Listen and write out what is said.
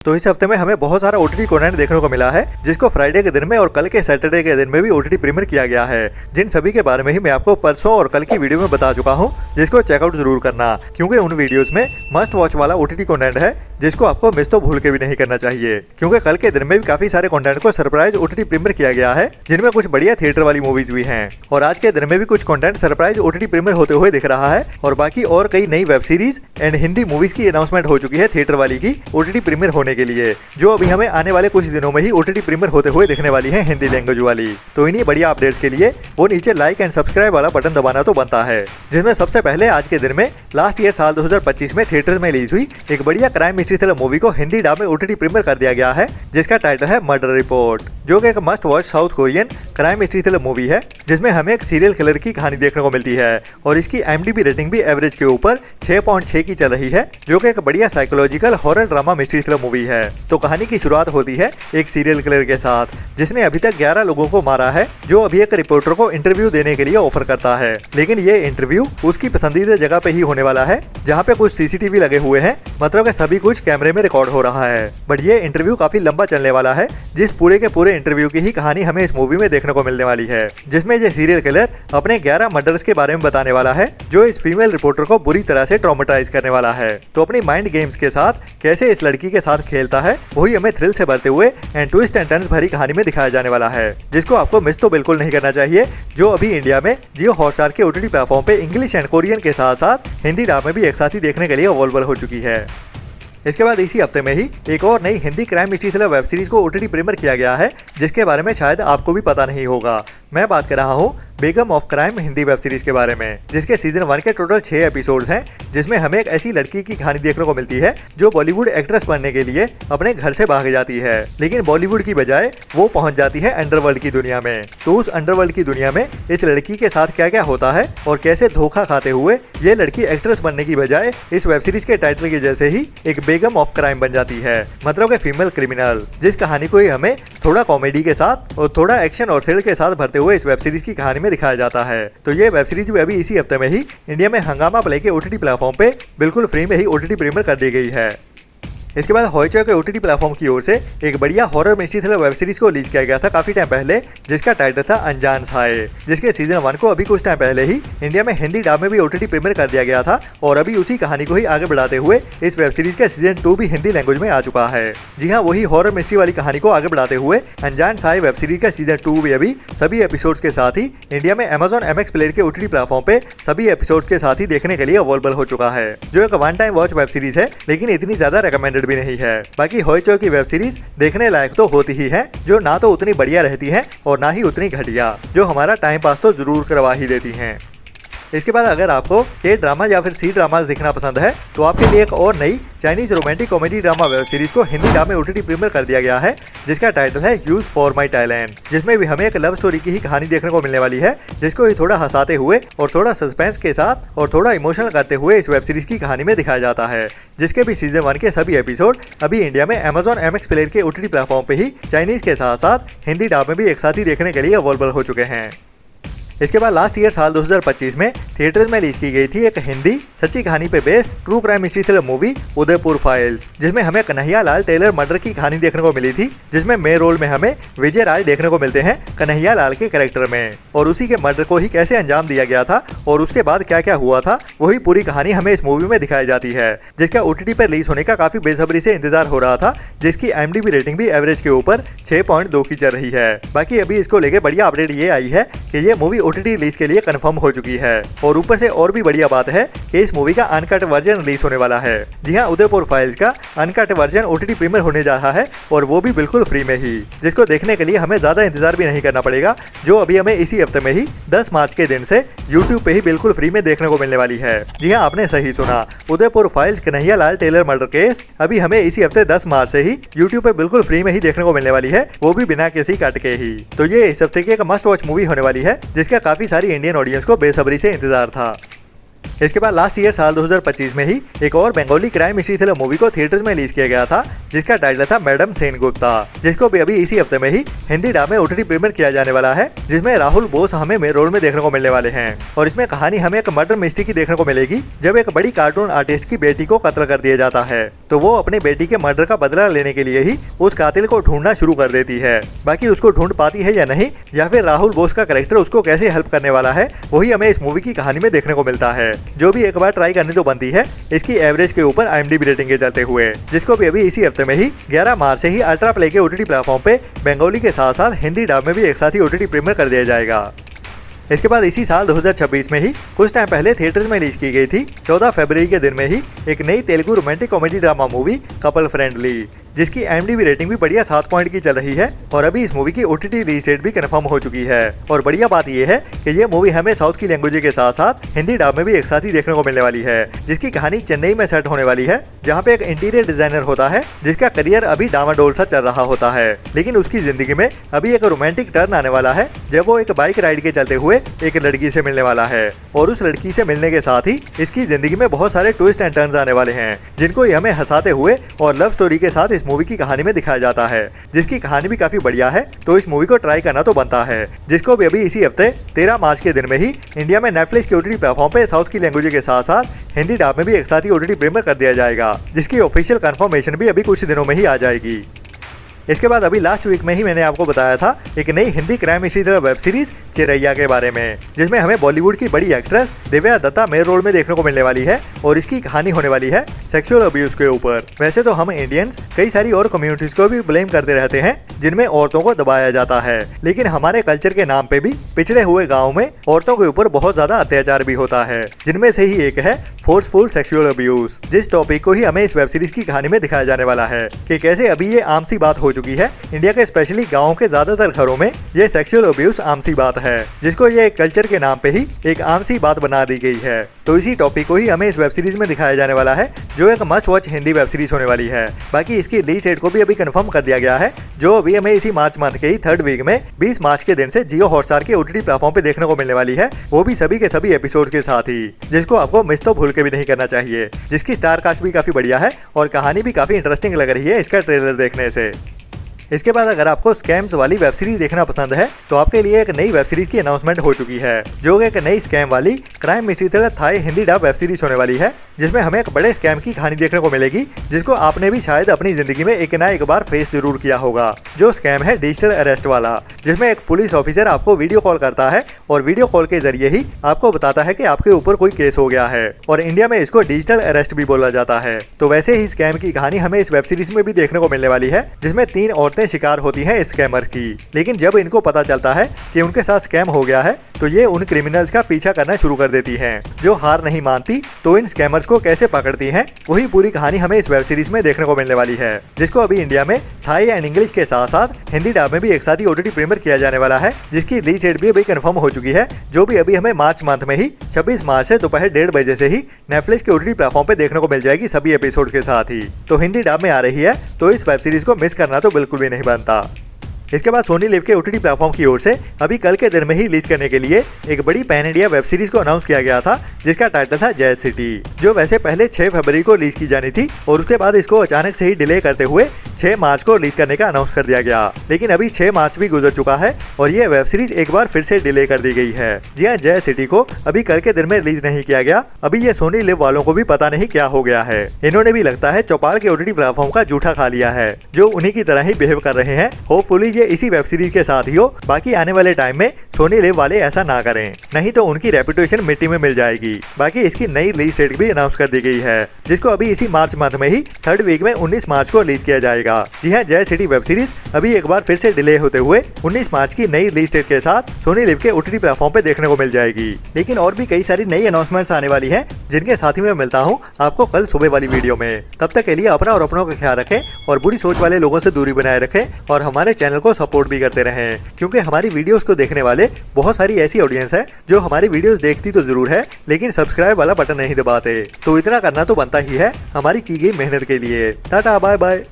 तो इस हफ्ते में हमें बहुत सारा ओटीटी कंटेंट देखने को मिला है, जिसको फ्राइडे के दिन में और कल के सैटरडे के दिन में भी ओटीटी प्रीमियर किया गया है। जिन सभी के बारे में ही मैं आपको परसों और कल की वीडियो में बता चुका हूं, जिसको चेकआउट जरूर करना, क्योंकि उन वीडियोस में मस्ट वॉच वाला ओटीटी कंटेंट है, जिसको आपको मिस तो भूल के भी नहीं करना चाहिए। क्योंकि कल के दिन में भी काफी सारे कंटेंट को सरप्राइज ओटीटी प्रीमियर किया गया है, जिनमें कुछ बढ़िया थिएटर वाली मूवीज भी हैं। और आज के दिन में भी कुछ कंटेंट सरप्राइज ओटीटी प्रीमियर होते हुए दिख रहा है, और बाकी और कई नई web series and Hindi movies की अनाउंसमेंट हो चुकी है थिएटर वाली की ओटीटी प्रीमियर होने के लिए, जो अभी हमें आने वाले कुछ दिनों में ही ओटीटी प्रीमियर होते हुए दिखने वाली है हिंदी लैंग्वेज वाली। तो इन्हीं बढ़िया अपडेट्स के लिए वो नीचे लाइक एंड सब्सक्राइब वाला बटन दबाना तो बनता है। जिसमें सबसे पहले आज के दिन में लास्ट ईयर साल 2025 में थिएटर में रिलीज हुई एक बढ़िया क्राइम मिस्ट्री थ्रिलर मूवी को हिंदी डब में ओटीटी प्रीमियर कर दिया गया है, जिसका टाइटल है मर्डर रिपोर्ट, जो कि एक must watch south Korean crime mystery thriller movie है, जिसमें हमें एक सीरियल किलर की कहानी देखने को मिलती है। और इसकी IMDb रेटिंग भी एवरेज के ऊपर 6.6 की चल रही है, जो कि एक बढ़िया psychological horror drama mystery thriller movie है। तो कहानी की शुरुआत होती है एक सीरियल किलर के साथ, जिसने अभी तक 11 लोगों को मारा है, जो अभी एक रिपोर्टर को इंटरव्यू देने के लिए ऑफर करता है। लेकिन ये इंटरव्यू उसकी पसंदीदा जगह पे ही होने वाला है, जहाँ पे कुछ CCTV लगे हुए हैं, मतलब कि सभी कुछ कैमरे में रिकॉर्ड हो रहा है। बट ये इंटरव्यू काफी लंबा चलने वाला है, जिस पूरे के पूरे इंटरव्यू की ही कहानी हमें इस मूवी में देखने को मिलने वाली है, जिसमें ये सीरियल किलर अपने 11 मर्डर्स के बारे में बताने वाला है, जो इस फीमेल रिपोर्टर को बुरी तरह से ट्रॉमेटाइज करने वाला है। तो अपनी माइंड गेम्स के साथ कैसे इस लड़की के साथ खेलता है, वही हमें थ्रिल से भरते हुए एंड ट्विस्ट एंड टर्न्स भरी कहानी में दिखाया जाने वाला है, जिसको आपको मिस तो बिल्कुल नहीं करना चाहिए, जो अभी इंडिया में जियो हॉटस्टार के ओटीटी प्लेटफॉर्म पे इंग्लिश एंड कोरियन के साथ साथ हिंदी डब में भी एक साथ ही देखने के लिए अवेलेबल हो चुकी है। इसके बाद इसी हफ्ते में ही एक और नई Hindi crime mystery thriller web series को ओटीटी प्रीमियर किया गया है, जिसके बारे में शायद आपको भी पता नहीं होगा। मैं बात कर रहा हूँ Begum of crime Hindi web series के बारे में, जिसके सीजन 1 के टोटल 6 एपिसोड्स हैं, जिसमें हमें एक ऐसी लड़की की कहानी देखने को मिलती है, जो बॉलीवुड एक्ट्रेस बनने के लिए अपने घर से भाग जाती है, लेकिन बॉलीवुड की बजाय वो पहुंच जाती है अंडरवर्ल्ड की दुनिया में। तो उस अंडरवर्ल्ड की दुनिया में इस लड़की के साथ क्या क्या होता है और कैसे धोखा खाते हुए ये लड़की एक्ट्रेस बनने की बजाय इस वेब सीरीज के टाइटल के जैसे ही एक बेगम ऑफ क्राइम बन जाती है, मतलब कि फीमेल क्रिमिनल, जिस कहानी को ही हमें थोड़ा कॉमेडी के साथ और थोड़ा एक्शन और थ्रिल के साथ भरते हुए इस वेब सीरीज की कहानी में दिखाया जाता है। तो ये वेब सीरीज भी अभी इसी हफ्ते में ही इंडिया में हंगामा प्ले के ओटीटी प्लेटफॉर्म पे बिल्कुल फ्री में ही ओटीटी प्रीमियर कर दी गई है। इसके बाद हॉइचॉय के ओटीटी प्लेटफॉर्म की ओर से एक बढ़िया horror mystery thriller web series को रिलीज किया गया था काफी टाइम पहले, जिसका टाइटल था अनजान साए, जिसके सीजन 1 को अभी कुछ टाइम पहले ही इंडिया में हिंदी डब में भी ओटीटी प्रीमियर कर दिया गया था, और अभी उसी कहानी को ही आगे बढ़ाते हुए इस वेब सीरीज का सीजन 2 भी हिंदी लैंग्वेज में आ चुका है। जी हाँ, वही हॉरर मिस्ट्री वाली कहानी को आगे बढ़ाते हुए अनजान साए वेब सीरीज का सीजन 2 भी अभी सभी एपिसोड्स के साथ ही इंडिया में Amazon MX प्लेयर के ओटीटी प्लेटफॉर्म पे सभी एपिसोड्स के साथ ही देखने के लिए अवेलेबल हो चुका है, जो एक one time watch web series है, लेकिन इतनी ज्यादा रिकमेंडेड भी नहीं है। बाकी हॉइचॉय की वेब सीरीज देखने लायक तो होती ही है, जो ना तो उतनी बढ़िया रहती है और ना ही उतनी घटिया, जो हमारा टाइम पास तो जरूर करवा ही देती हैं। इसके बाद अगर आपको K ड्रामा या फिर C ड्रामास देखना पसंद है, तो आपके लिए एक और नई Chinese romantic comedy drama web series को हिंदी डब में ओटीटी प्रीमियर कर दिया गया है, जिसका टाइटल है यूज फॉर माई टैलेंट, जिसमें भी हमें एक लव स्टोरी की ही कहानी देखने को मिलने वाली है, जिसको ही थोड़ा हंसाते हुए और थोड़ा सस्पेंस के साथ और थोड़ा इमोशनल करते हुए इस वेब सीरीज की कहानी में दिखाया जाता है, जिसके भी सीजन 1 के सभी एपिसोड अभी इंडिया में Amazon MX प्लेयर के ओटीटी प्लेटफॉर्म पे ही चाइनीज के साथ साथ हिंदी डब में भी एक साथ ही देखने के लिए अवेलेबल हो चुके हैं। इसके बाद लास्ट ईयर साल 2025 में थिएटर्स में रिलीज की गई थी एक हिंदी सच्ची कहानी पे based true crime mystery thriller movie Udaipur files, जिसमें हमें कन्हैया लाल टेलर मर्डर की कहानी देखने को मिली थी, जिसमें मेन रोल में हमें विजय राज देखने को मिलते हैं कन्हैया लाल के कैरेक्टर में, और उसी के मर्डर को ही कैसे अंजाम दिया गया था और उसके बाद क्या क्या हुआ था, वही पूरी कहानी हमें इस मूवी में दिखाई जाती है, जिसका OTT पर रिलीज होने का काफी बेसब्री से इंतजार हो रहा था, जिसकी IMDb रेटिंग भी एवरेज के ऊपर 6.2 की चल रही है। बाकी अभी इसको लेके बढ़िया अपडेट ये आई है कि ये मूवी OTT रिलीज के लिए कंफर्म हो चुकी है, और ऊपर से और भी बढ़िया बात है कि इस मूवी का अनकट वर्जन रिलीज होने वाला है। जी हाँ, उदयपुर फाइल्स का अनकट वर्जन OTT प्रीमियर होने जा रहा है, और वो भी बिल्कुल फ्री में ही, जिसको देखने के लिए हमें ज्यादा इंतजार भी नहीं करना पड़ेगा, जो अभी हमें इसी हफ्ते में ही 10 मार्च के दिन से YouTube पे ही बिल्कुल फ्री में देखने को मिलने वाली है। जी हाँ, आपने सही सुना, Udaipur files Kanhaiya Lal Taylor murder case अभी हमें इसी हफ्ते 10 मार्च से ही YouTube पे बिल्कुल फ्री में ही देखने को मिलने वाली है, वो भी बिना किसी कट के ही। तो ये इस हफ्ते की एक मस्ट वॉच मूवी होने वाली है, जिसका काफी सारी इंडियन ऑडियंस को बेसब्री से इंतजार था। इसके बाद लास्ट ईयर साल 2025 में ही एक और Bengali crime mystery thriller movie को थिएटर्स में रिलीज किया गया था, जिसका टाइटल था मैडम सेनगुप्ता, जिसको भी अभी इसी हफ्ते में ही हिंदी डब में ओटीटी प्रीमियर किया जाने वाला है, जिसमें राहुल बोस हमें मेन रोल में देखने को मिलने वाले हैं। और इसमें कहानी हमें एक मर्डर मिस्ट्री की देखने को मिलेगी, जब एक बड़ी कार्टून आर्टिस्ट की बेटी को कत्ल कर दिया जाता है, तो वो अपनी बेटी के मर्डर का बदला लेने के लिए ही उस कातिल को ढूंढना शुरू कर देती है। बाकी उसको ढूंढ पाती है या नहीं, या फिर राहुल बोस का कैरेक्टर उसको कैसे हेल्प करने वाला है, वही हमें इस मूवी की कहानी में देखने को मिलता है, जो भी एक बार ट्राई करनी तो बनती है इसकी एवरेज के ऊपर IMDb रेटिंग के चलते हुए, जिसको भी अभी इसी हफ्ते में ही 11 मार्च से ही अल्ट्रा प्ले के OTT प्लेटफॉर्म पे बंगाली के साथ साथ हिंदी डब में भी एक साथ ही OTT प्रीमियर कर दिया जाएगा। इसके बाद इसी साल 2026 में ही कुछ टाइम पहले थिएटर्स में रिलीज की गई थी 14 फरवरी के दिन में ही एक नई Telugu romantic comedy drama movie couple friendly, जिसकी IMDb रेटिंग भी बढ़िया 7 पॉइंट की चल रही है और अभी इस मूवी की OTT रिलीज डेट भी कंफर्म हो चुकी है। और बढ़िया बात यह है कि ये मूवी हमें साउथ की लैंग्वेज के साथ साथ हिंदी डब में भी एक साथ ही देखने को मिलने वाली है, जिसकी कहानी चेन्नई में सेट होने वाली है, जहाँ पे एक इंटीरियर डिजाइनर होता है जिसका करियर अभी डामाडोल सा चल रहा होता है, लेकिन उसकी जिंदगी में अभी एक रोमांटिक टर्न आने वाला है, जब वो एक बाइक राइड के चलते हुए एक लड़की से मिलने वाला है। और उस लड़की से मिलने के साथ ही इसकी जिंदगी में बहुत सारे ट्विस्ट एंड टर्न्स आने वाले हैं, जिनको ये हमें हंसाते हुए और लव स्टोरी के साथ इस मूवी की कहानी में दिखाया जाता है, जिसकी कहानी भी काफी बढ़िया है, तो इस मूवी को ट्राई करना तो बनता है, जिसको भी अभी इसी हफ्ते 13 मार्च के दिन में ही इंडिया में नेटफ्लिक्स के OTT प्लेटफॉर्म पे साउथ की लैंग्वेज के साथ साथ हिंदी डब में भी एक साथ ही OTT प्रीमियर कर दिया जाएगा, जिसकी ऑफिशियल कंफर्मेशन भी अभी कुछ दिनों में ही आ जाएगी। इसके बाद अभी लास्ट वीक में ही मैंने आपको बताया था एक नई Hindi crime mystery thriller web series Chiraiya के बारे में, जिसमें हमें बॉलीवुड की बड़ी actress Divya Dutta main role में देखने को मिलने वाली है, और इसकी कहानी होने वाली है सेक्सुअल अब्यूज के ऊपर। वैसे तो हम इंडियंस कई सारी और कम्युनिटीज को भी ब्लेम करते रहते हैं जिनमें औरतों को दबाया जाता है, लेकिन हमारे कल्चर के नाम पे भी पिछड़े हुए गाँव में औरतों के ऊपर बहुत ज्यादा अत्याचार भी होता है, जिनमें से ही एक है फोर्सफुल सेक्सुअल अब्यूज, जिस टॉपिक को ही हमें इस वेब सीरीज की कहानी में दिखाया जाने वाला है कि कैसे अभी ये आम सी बात हो चुकी है। इंडिया के स्पेशली गाँव के ज्यादातर घरों में ये सेक्सुअल अब्यूज आम सी बात है, जिसको ये कल्चर के नाम पे ही एक आम सी बात बना दी गई है। तो इसी टॉपिक को ही हमें इस वेब सीरीज में दिखाया जाने वाला है, जो एक must watch Hindi web series होने वाली है। बाकी इसकी रिलीज डेट को भी अभी कंफर्म कर दिया गया है, जो अभी हमें इसी मार्च मंथ के ही 3rd वीक में 20 मार्च के दिन से जियो हॉटस्टार के OTT प्लेटफॉर्म पे देखने को मिलने वाली है, वो भी सभी के सभी एपिसोड के साथ ही, जिसको आपको मिस तो भूल के भी नहीं करना चाहिए, जिसकी स्टार कास्ट भी काफी बढ़िया है और कहानी भी काफी इंटरेस्टिंग लग रही है इसका ट्रेलर देखने से। इसके बाद अगर आपको स्कैम्स वाली वेब सीरीज देखना पसंद है, तो आपके लिए एक नई वेब सीरीज की अनाउंसमेंट हो चुकी है, जो एक नई स्कैम वाली crime mystery thriller Thai Hindi dub web series होने वाली है, जिसमें हमें एक बड़े स्कैम की कहानी देखने को मिलेगी, जिसको आपने भी शायद अपनी जिंदगी में एक ना एक बार फेस जरूर किया होगा। जो स्कैम है डिजिटल अरेस्ट वाला, जिसमें एक पुलिस ऑफिसर आपको वीडियो कॉल करता है और वीडियो कॉल के जरिए ही आपको बताता है कि आपके ऊपर कोई केस हो गया है, और इंडिया में इसको डिजिटल अरेस्ट भी बोला जाता है। तो वैसे ही स्कैम की कहानी हमें इस वेब सीरीज में भी देखने को मिलने वाली है, जिसमें 3 औरतें शिकार होती हैं स्कैमर की, लेकिन जब इनको पता चलता है कि उनके साथ स्कैम हो गया है, तो ये उन क्रिमिनल्स का पीछा करना शुरू कर देती हैं, जो हार नहीं मानती, तो इन स्कैमर्स को कैसे पकड़ती हैं, वही पूरी कहानी हमें इस वेब सीरीज में देखने को मिलने वाली है, जिसको अभी इंडिया में थाई एंड इंग्लिश के साथ साथ हिंदी डब में भी एक साथ ही OTT प्रीमियर किया जाने वाला है, जिसकी रिलीज डेट भी अभी कंफर्म हो चुकी है, जो भी अभी हमें मार्च मंथ में ही 26 मार्च से दोपहर 1:30 बजे से ही नेटफ्लिक्स के OTT प्लेटफॉर्म पे देखने को मिल जाएगी सभी एपिसोड के साथ ही। तो हिंदी डब में आ रही है, तो इस वेब सीरीज को मिस करना तो बिल्कुल भी नहीं बनता। इसके बाद सोनी लिव के OTT प्लेटफॉर्म की ओर से अभी कल के दिन में ही रिलीज करने के लिए एक बड़ी पैन इंडिया वेब सीरीज को अनाउंस किया गया था, जिसका टाइटल था जय सिटी, जो वैसे पहले 6 फरवरी को रिलीज की जानी थी, और उसके बाद इसको अचानक से ही डिले करते हुए 6 मार्च को रिलीज करने का अनाउंस कर दिया गया। लेकिन अभी 6 मार्च भी गुजर चुका है और ये वेब सीरीज एक बार फिर से डिले कर दी गई है। जी हाँ, जय सिटी को अभी कल के दिन में रिलीज नहीं किया गया। अभी ये सोनी लिव वालों को भी पता नहीं क्या हो गया है, इन्होंने भी लगता है चौपाल के OTT प्लेटफॉर्म का जूठा खा लिया है, जो उन्हीं की तरह ही बिहेव कर रहे हैं। होपफुली ये इसी वेब सीरीज के साथ ही हो, बाकी आने वाले टाइम में सोनी लिव वाले ऐसा ना करें, नहीं तो उनकी रेपुटेशन मिट्टी में मिल जाएगी। बाकी इसकी नई रिलीज डेट भी अनाउंस कर दी गई है, जिसको अभी इसी मार्च मंथ में ही 3rd वीक में 19 मार्च को रिलीज किया जाएगा। जी हाँ, जय सिटी वेब सीरीज अभी एक बार फिर से डिले होते हुए 19 मार्च की नई रिलीज डेट के साथ सोनी लिव के OTT प्लेटफॉर्म पे देखने को मिल जाएगी। लेकिन और भी कई सारी नई अनाउंसमेंट्स आने वाली है, जिनके साथ ही मैं मिलता हूँ आपको कल सुबह वाली वीडियो में। तब तक के लिए अपना और अपनों का ख्याल रखें और बुरी सोच वाले लोगों से दूरी बनाए रखें, और हमारे चैनल को सपोर्ट भी करते रहें, क्योंकि हमारी वीडियोस को देखने वाले बहुत सारी ऐसी ऑडियंस है जो हमारी वीडियोस देखती तो जरूर है, लेकिन सब्सक्राइब वाला बटन नहीं दबाते। तो इतना करना तो बनता ही है हमारी की गई मेहनत के लिए। Tata, bye bye.